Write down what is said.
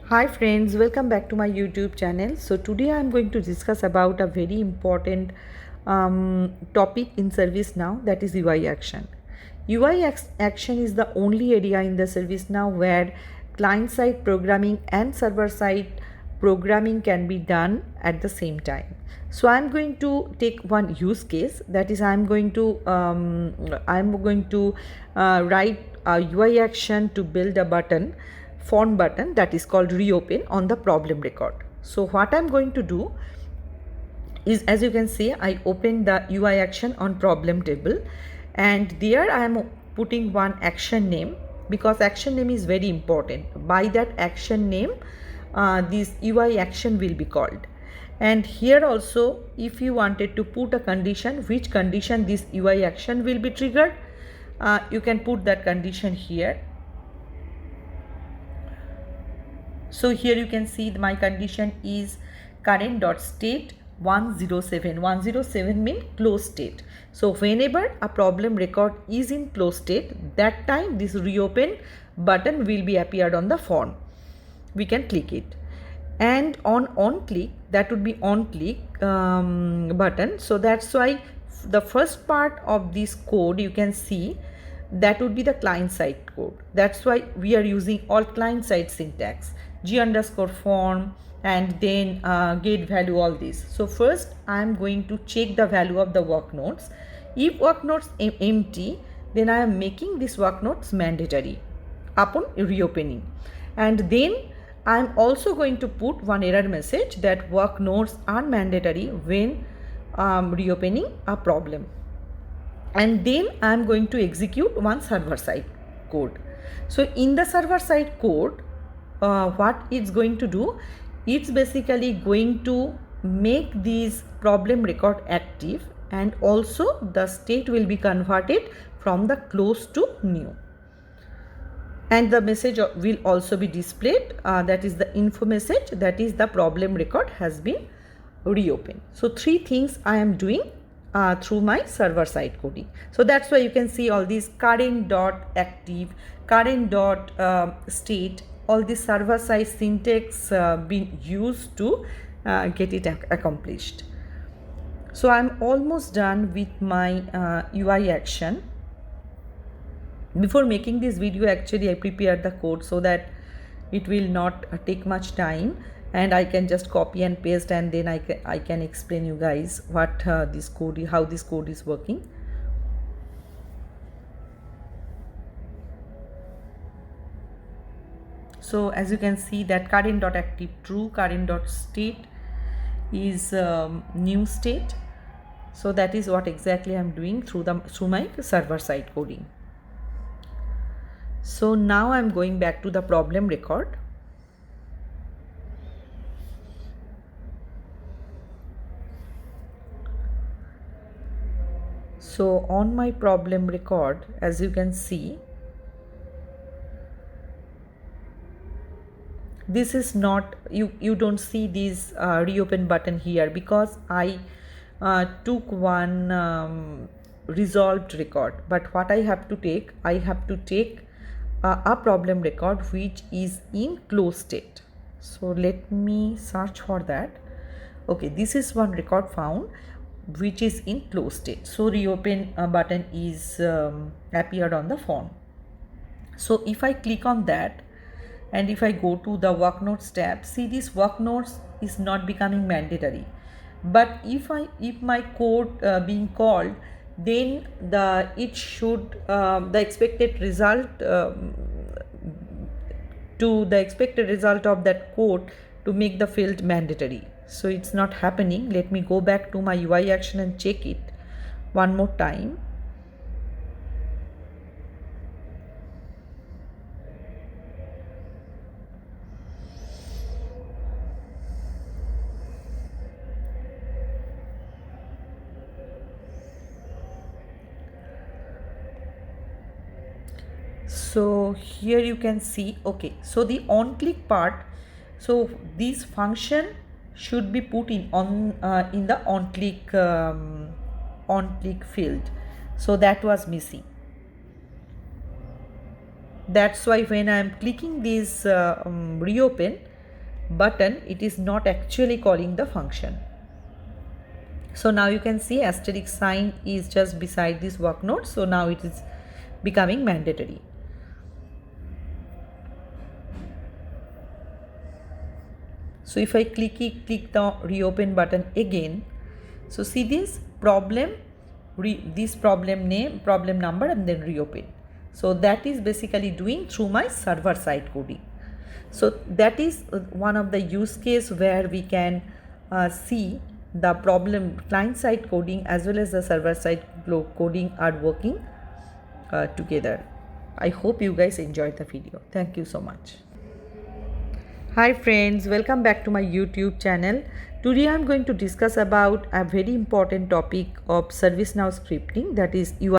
Hi friends, welcome back to my YouTube channel. So today I am going to discuss about a very important topic in ServiceNow, that is UI action. Action is the only area in the ServiceNow where client-side programming and server-side programming can be done at the same time. So I'm going to take one use case, that is I'm going to write a UI action to build a font button that is called reopen on the problem record. So what I'm going to do is, as you can see, I open the UI action on problem table, and there I am putting one action name because action name is very important. By that action name this UI action will be called. And here also, if you wanted to put a condition, which condition this UI action will be triggered, you can put that condition here. So here you can see my condition is current.state 107. 107 means closed state. So whenever a problem record is in closed state, that time this reopen button will be appeared on the form. We can click it, and on click, that would be on click button. So that's why the first part of this code you can see, that would be the client side code. That's why we are using all client side syntax, g underscore form, and then get value, all this. So first I am going to check the value of the work notes. If work notes empty, then I am making this work notes mandatory upon reopening. And then I am also going to put one error message that work notes are mandatory when reopening a problem. And then I am going to execute one server side code. So in the server side code, what it's going to do, it's basically going to make this problem record active, and also the state will be converted from the close to new, and the message will also be displayed, that is the info message, that is the problem record has been reopened. So three things I am doing through my server side coding. So that's why you can see all these current.active, current.state, all this server side syntax being used to get it accomplished. So I'm almost done with my UI action. Before making this video, actually I prepared the code so that it will not take much time, and I can just copy and paste, and then I can explain you guys what this code, how this code is working. So as you can see that current.active true, current.state is new state. So that is what exactly I'm doing through my server side coding. So now I'm going back to the problem record. So on my problem record, as you can see, this is not, you don't see this reopen button here because I took one resolved record. But what I have to take, I have to take a problem record which is in closed state. So let me search for that. Okay, this is one record found which is in closed state. So reopen button is appeared on the form. So if I click on that, and if I go to the work notes tab, see this work notes is not becoming mandatory. But if my code being called, then the expected result of that code to make the field mandatory. So it's not happening. Let me go back to my UI action and check it one more time. So here you can see, okay, so the on click part, so this function should be put in the on click field. So that was missing. That's why when I am clicking this reopen, button, it is not actually calling the function. So now you can see asterisk sign is just beside this work note. So now it is becoming mandatory. So if I click the reopen button again, so see this problem, this problem name, problem number, and then reopen. So that is basically doing through my server side coding. So that is one of the use case where we can see the problem client side coding as well as the server side coding are working together. I hope you guys enjoyed the video. Thank you so much. Hi friends, welcome back to my YouTube channel. Today I am going to discuss about a very important topic of ServiceNow scripting, that is UI